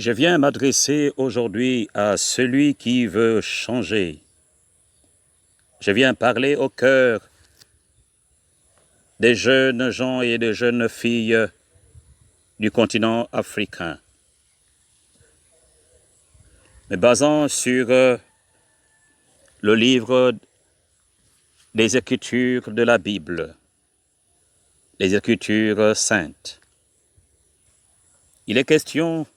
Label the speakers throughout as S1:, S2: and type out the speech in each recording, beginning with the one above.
S1: Je viens m'adresser aujourd'hui à celui qui veut changer. Je viens parler au cœur des jeunes gens et des jeunes filles du continent africain. Me basant sur le livre des Écritures de la Bible, les Écritures saintes. Il est question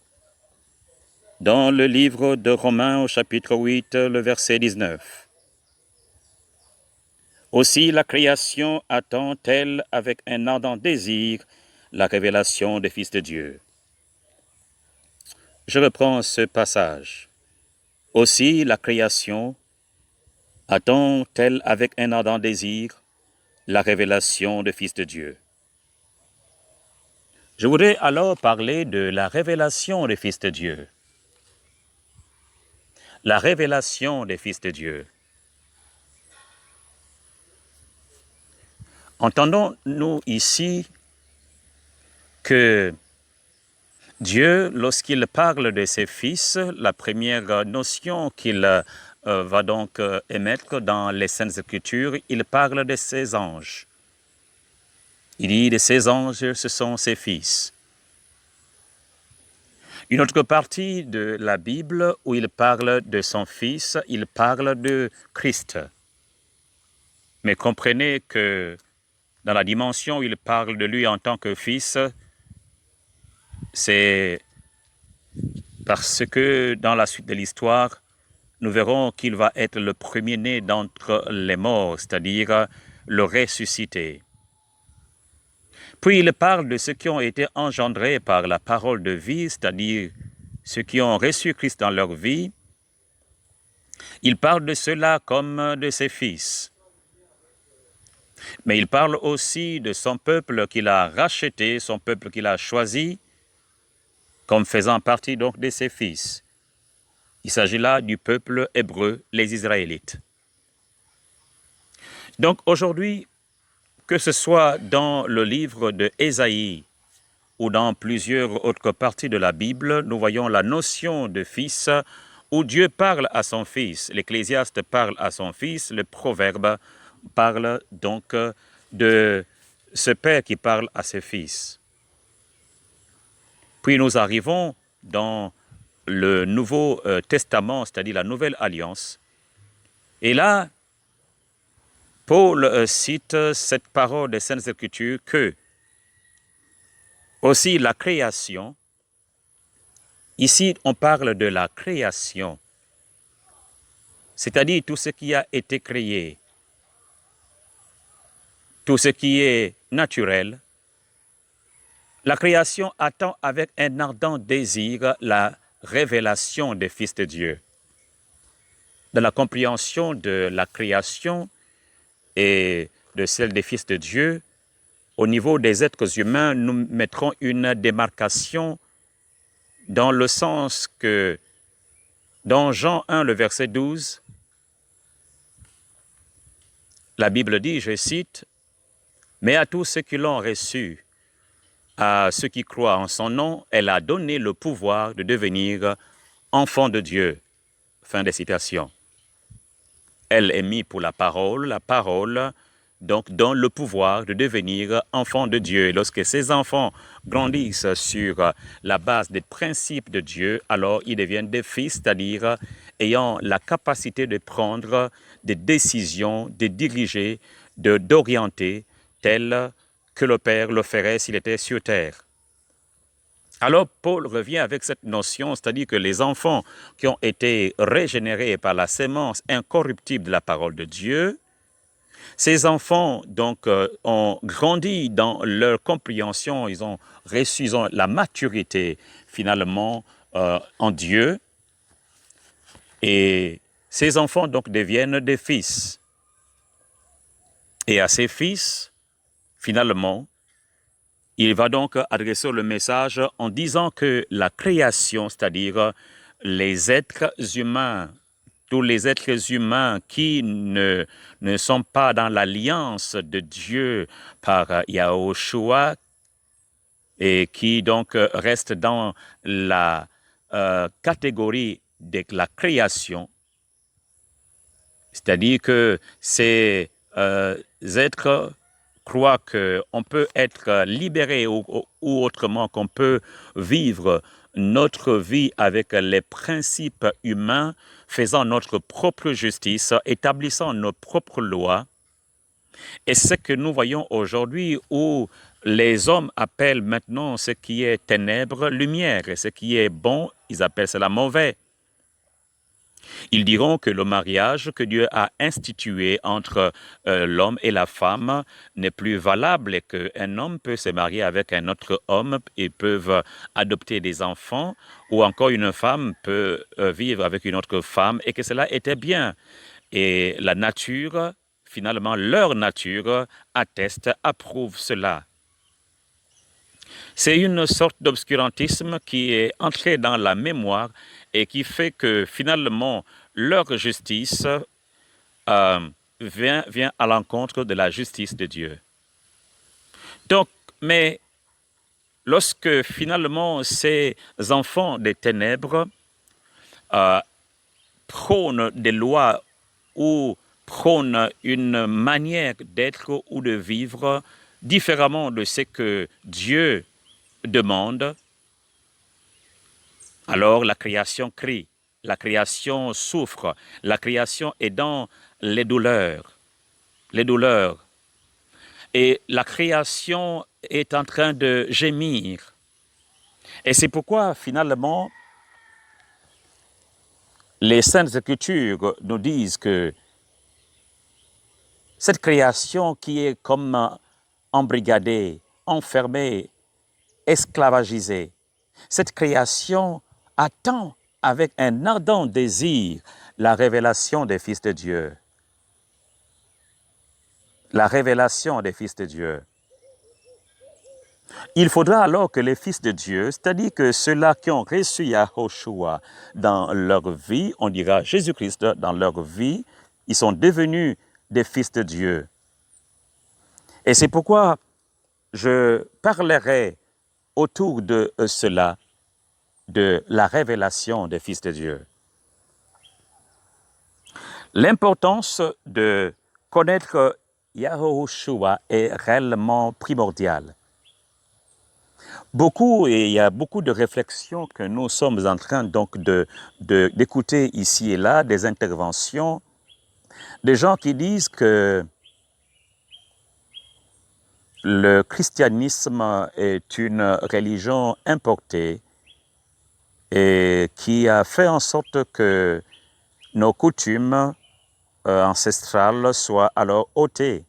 S1: dans le livre de Romains au chapitre 8, le verset 19. Aussi la création attend-elle avec un ardent désir la révélation des fils de Dieu. Je reprends ce passage. Aussi la création attend-elle avec un ardent désir la révélation des fils de Dieu. Je voudrais alors parler de la révélation des fils de Dieu. La révélation des fils de Dieu. Entendons-nous ici que Dieu, lorsqu'il parle de ses fils, la première notion qu'il va donc émettre dans les Saintes Écritures, il parle de ses anges. Il dit de ses anges, ce sont ses fils. Une autre partie de la Bible où il parle de son fils, il parle de Christ. Mais comprenez que dans la dimension où il parle de lui en tant que fils, c'est parce que dans la suite de l'histoire, nous verrons qu'il va être le premier-né d'entre les morts, c'est-à-dire le ressuscité. Puis il parle de ceux qui ont été engendrés par la parole de vie, c'est-à-dire ceux qui ont reçu Christ dans leur vie. Il parle de ceux-là comme de ses fils. Mais il parle aussi de son peuple qu'il a racheté, son peuple qu'il a choisi, comme faisant partie donc de ses fils. Il s'agit là du peuple hébreu, les Israélites. Donc aujourd'hui, que ce soit dans le livre de Ésaïe ou dans plusieurs autres parties de la Bible, nous voyons la notion de fils où Dieu parle à son fils. L'Ecclésiaste parle à son fils, le Proverbe parle donc de ce père qui parle à ses fils. Puis nous arrivons dans le Nouveau Testament, c'est-à-dire la Nouvelle Alliance. Et là, Paul cite cette parole des Saintes Écritures que aussi la création, ici on parle de la création, c'est-à-dire tout ce qui a été créé, tout ce qui est naturel. La création attend avec un ardent désir la révélation des fils de Dieu. Dans la compréhension de la création et de celle des fils de Dieu, au niveau des êtres humains, nous mettrons une démarcation dans le sens que dans Jean 1, le verset 12, la Bible dit, je cite, « Mais à tous ceux qui l'ont reçu, à ceux qui croient en son nom, elle a donné le pouvoir de devenir enfants de Dieu. » Fin de citation. Elle est mise pour la parole, donc donne le pouvoir de devenir enfants de Dieu. Et lorsque ces enfants grandissent sur la base des principes de Dieu, alors ils deviennent des fils, c'est-à-dire ayant la capacité de prendre des décisions, de diriger, d'orienter, tel que le Père le ferait s'il était sur terre. Alors Paul revient avec cette notion, c'est-à-dire que les enfants qui ont été régénérés par la sémence incorruptible de la parole de Dieu, ces enfants donc ont grandi dans leur compréhension, ils ont reçu la maturité finalement en Dieu, et ces enfants donc deviennent des fils. Et à ces fils, finalement, il va donc adresser le message en disant que la création, c'est-à-dire les êtres humains, tous les êtres humains qui ne sont pas dans l'alliance de Dieu par Yahushua et qui donc restent dans la catégorie de la création, c'est-à-dire que ces êtres croient qu'on peut être libéré ou autrement qu'on peut vivre notre vie avec les principes humains, faisant notre propre justice, établissant nos propres lois. Et ce que nous voyons aujourd'hui où les hommes appellent maintenant ce qui est ténèbres lumière et ce qui est bon, ils appellent cela mauvais. Ils diront que le mariage que Dieu a institué entre l'homme et la femme n'est plus valable et qu'un homme peut se marier avec un autre homme et peuvent adopter des enfants, ou encore une femme peut vivre avec une autre femme et que cela était bien. Et la nature, finalement, leur nature atteste, approuve cela. C'est une sorte d'obscurantisme qui est entré dans la mémoire et qui fait que finalement leur justice vient à l'encontre de la justice de Dieu. Donc, mais lorsque finalement ces enfants des ténèbres prônent des lois ou prônent une manière d'être ou de vivre différemment de ce que Dieu demande, alors la création crie, la création souffre, la création est dans les douleurs. Et la création est en train de gémir. Et c'est pourquoi finalement les Saintes Écritures nous disent que cette création qui est comme embrigadée, enfermée, esclavagisée, cette création attend avec un ardent désir la révélation des fils de Dieu. La révélation des fils de Dieu. Il faudra alors que les fils de Dieu, c'est-à-dire que ceux-là qui ont reçu Yahushua dans leur vie, on dira Jésus-Christ dans leur vie, ils sont devenus des fils de Dieu. Et c'est pourquoi je parlerai autour de cela, de la révélation des fils de Dieu. L'importance de connaître Yahushua est réellement primordiale. Il y a beaucoup de réflexions que nous sommes en train donc d'écouter ici et là, des interventions, des gens qui disent que le christianisme est une religion importée et qui a fait en sorte que nos coutumes ancestrales soient alors ôtées.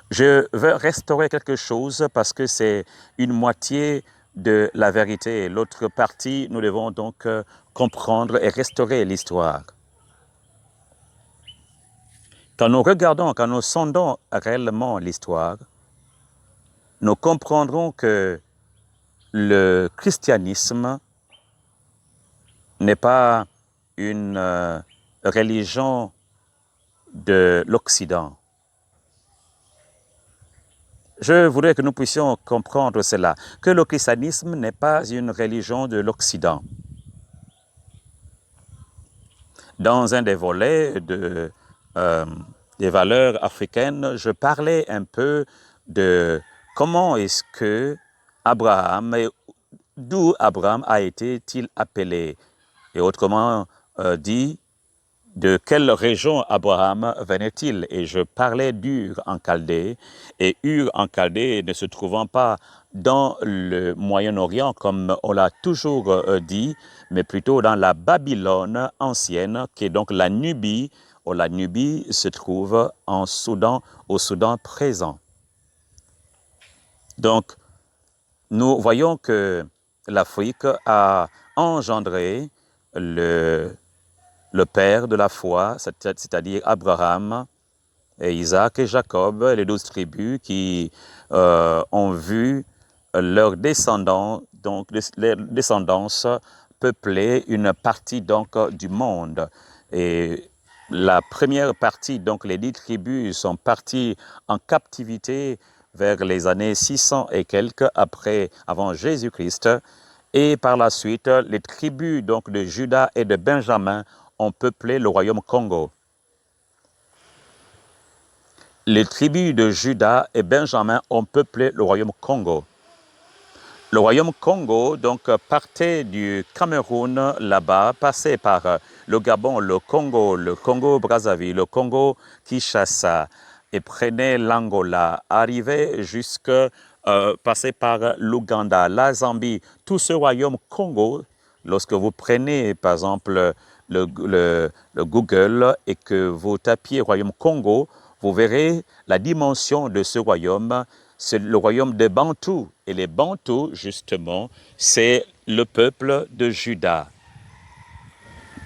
S1: Je veux restaurer quelque chose parce que c'est une moitié de la vérité. L'autre partie, nous devons donc comprendre et restaurer l'histoire. Quand nous regardons, quand nous sondons réellement l'histoire, nous comprendrons que le christianisme n'est pas une religion de l'Occident. Je voudrais que nous puissions comprendre cela, que le christianisme n'est pas une religion de l'Occident. Dans un des volets des valeurs africaines, je parlais un peu de comment est-ce que d'où Abraham a été-il appelé, et autrement dit, de quelle région Abraham venait-il? Et je parlais d'Ur en Chaldée, et Ur en Chaldée ne se trouvant pas dans le Moyen-Orient, comme on l'a toujours dit, mais plutôt dans la Babylone ancienne, qui est donc la Nubie, où la Nubie se trouve au Soudan présent. Donc, nous voyons que l'Afrique a engendré le père de la foi, c'est-à-dire Abraham, et Isaac et Jacob, les 12 tribus qui ont vu leurs descendants, donc les descendances, peupler une partie donc du monde. Et la première partie, donc les 10 tribus, sont parties en captivité vers les années 600 et quelques avant Jésus-Christ. Et par la suite, les tribus donc de Juda et de Benjamin ont peuplé le royaume Congo. Les tribus de Juda et Benjamin ont peuplé le royaume Congo. Le royaume Congo donc partait du Cameroun là-bas, passait par le Gabon, le Congo Brazzaville, le Congo Kinshasa et prenait l'Angola, arrivait jusque passait par l'Ouganda, la Zambie. Tout ce royaume Congo, lorsque vous prenez par exemple le Google et que vous tapiez royaume Congo, vous verrez la dimension de ce royaume. C'est le royaume des Bantous. Et les Bantous, justement, c'est le peuple de Juda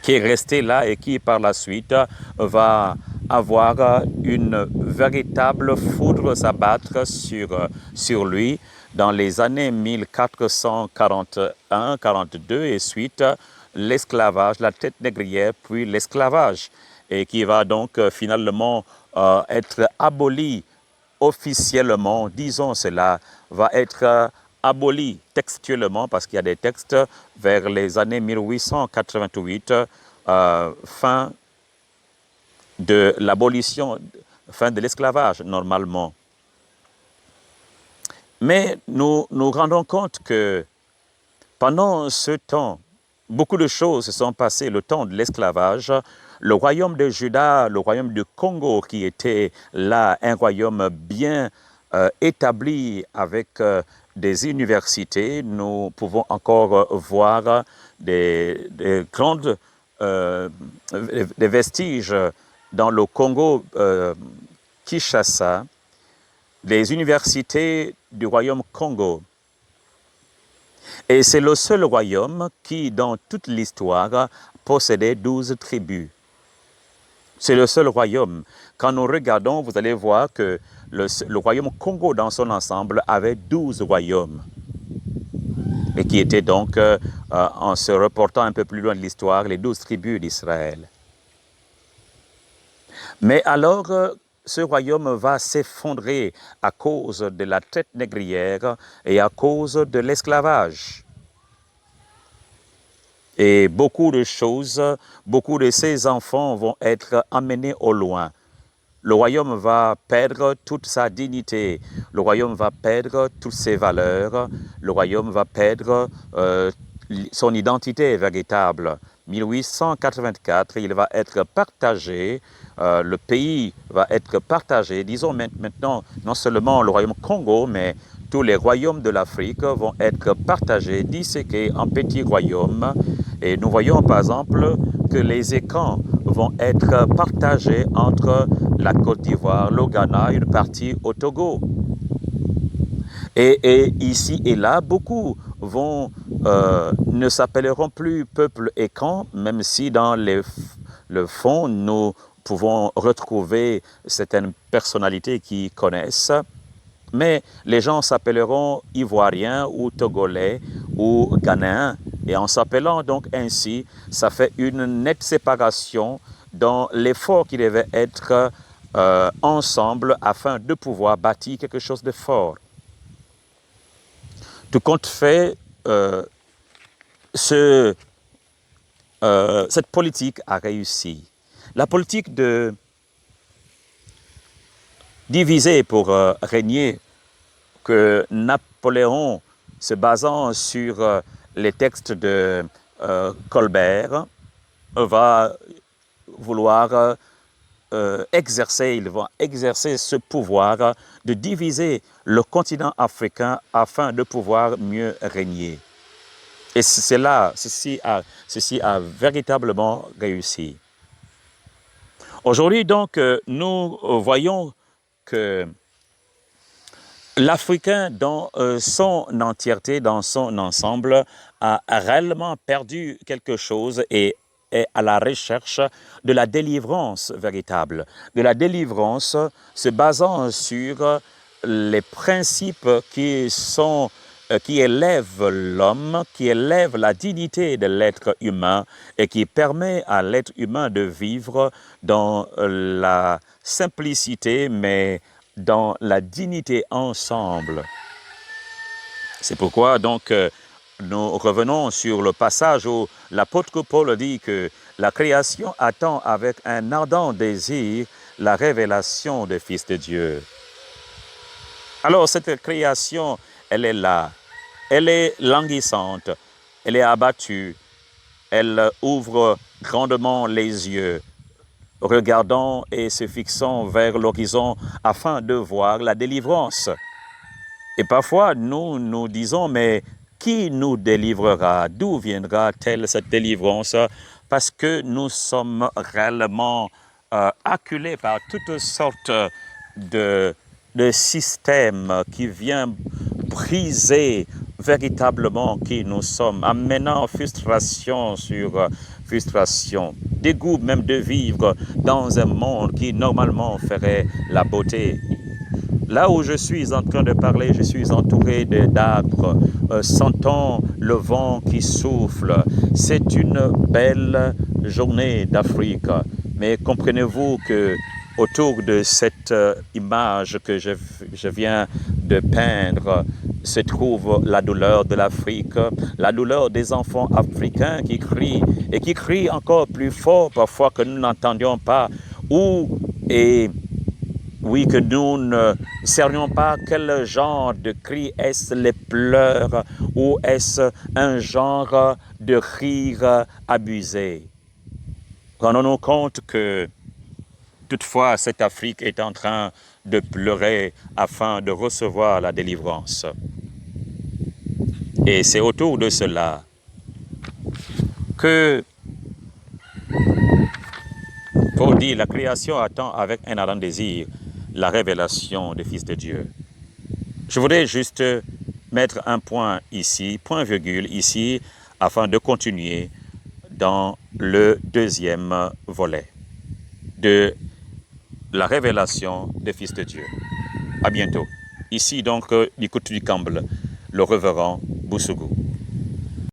S1: qui est resté là et qui, par la suite, va avoir une véritable foudre s'abattre sur lui dans les années 1441, 42 et suite, l'esclavage, la traite négrière, puis l'esclavage, et qui va donc finalement être aboli officiellement, disons cela, va être aboli textuellement, parce qu'il y a des textes vers les années 1888, fin de l'abolition, fin de l'esclavage normalement. Mais nous nous rendons compte que pendant ce temps, beaucoup de choses se sont passées, le temps de l'esclavage. Le royaume de Juda, le royaume du Congo, qui était là un royaume bien établi avec des universités, nous pouvons encore voir des grandes des vestiges dans le Congo Kinshasa, des universités du royaume Congo. Et c'est le seul royaume qui, dans toute l'histoire, possédait 12 tribus. C'est le seul royaume. Quand nous regardons, vous allez voir que le royaume Congo dans son ensemble avait 12 royaumes. Et qui étaient donc, en se reportant un peu plus loin de l'histoire, les 12 tribus d'Israël. Mais alors, ce royaume va s'effondrer à cause de la traite négrière et à cause de l'esclavage. Et beaucoup de choses, beaucoup de ces enfants vont être emmenés au loin. Le royaume va perdre toute sa dignité, le royaume va perdre toutes ses valeurs, le royaume va perdre son identité véritable. 1884, il va être partagé, le pays va être partagé, disons maintenant, non seulement le royaume Congo, mais tous les royaumes de l'Afrique vont être partagés, disséqués en petits royaumes. Et nous voyons par exemple que les écrans vont être partagés entre la Côte d'Ivoire, le Ghana, une partie au Togo. Et ici et là, beaucoup ne s'appelleront plus peuple et camp, même si dans le fond, nous pouvons retrouver certaines personnalités qui connaissent. Mais les gens s'appelleront Ivoiriens ou Togolais ou Ghanéens. Et en s'appelant donc ainsi, ça fait une nette séparation dans l'effort qui devait être ensemble afin de pouvoir bâtir quelque chose de fort. Tout compte fait, cette politique a réussi. La politique de diviser pour régner, que Napoléon, se basant sur les textes de Colbert, va vouloir exercer, il va exercer ce pouvoir de diviser le continent africain afin de pouvoir mieux régner. Et c'est là, ceci a véritablement réussi. Aujourd'hui, donc, nous voyons que l'Africain, dans son entièreté, dans son ensemble, a réellement perdu quelque chose et est à la recherche de la délivrance véritable, de la délivrance se basant sur les principes qui élèvent l'homme, qui élèvent la dignité de l'être humain et qui permet à l'être humain de vivre dans la simplicité, mais dans la dignité ensemble. C'est pourquoi donc nous revenons sur le passage où l'apôtre Paul dit que la création attend avec un ardent désir la révélation du Fils de Dieu. Alors cette création, elle est là, elle est languissante, elle est abattue, elle ouvre grandement les yeux, regardant et se fixant vers l'horizon afin de voir la délivrance. Et parfois, nous nous disons, mais qui nous délivrera? D'où viendra-t-elle cette délivrance? Parce que nous sommes réellement acculés par toutes sortes de systèmes qui viennent briser véritablement qui nous sommes, amenant frustration sur frustration, dégoût même de vivre dans un monde qui normalement ferait la beauté. Là où je suis en train de parler, je suis entouré d'arbres, sentant le vent qui souffle. C'est une belle journée d'Afrique. Mais comprenez-vous que autour de cette image que je viens de peindre se trouve la douleur de l'Afrique, la douleur des enfants africains qui crient et qui crient encore plus fort parfois que nous n'entendions pas. Oui, que nous ne saurions pas quel genre de cri, est-ce les pleurs ou est-ce un genre de rire abusé. Rendons-nous compte que toutefois cette Afrique est en train de pleurer afin de recevoir la délivrance. Et c'est autour de cela que Paul dit, la création attend avec un ardent désir la révélation du Fils de Dieu. Je voudrais juste mettre un point ici, point virgule ici, afin de continuer dans le deuxième volet de la révélation du Fils de Dieu. À bientôt. Ici donc, du côté du Camble, le révérend Boussougou.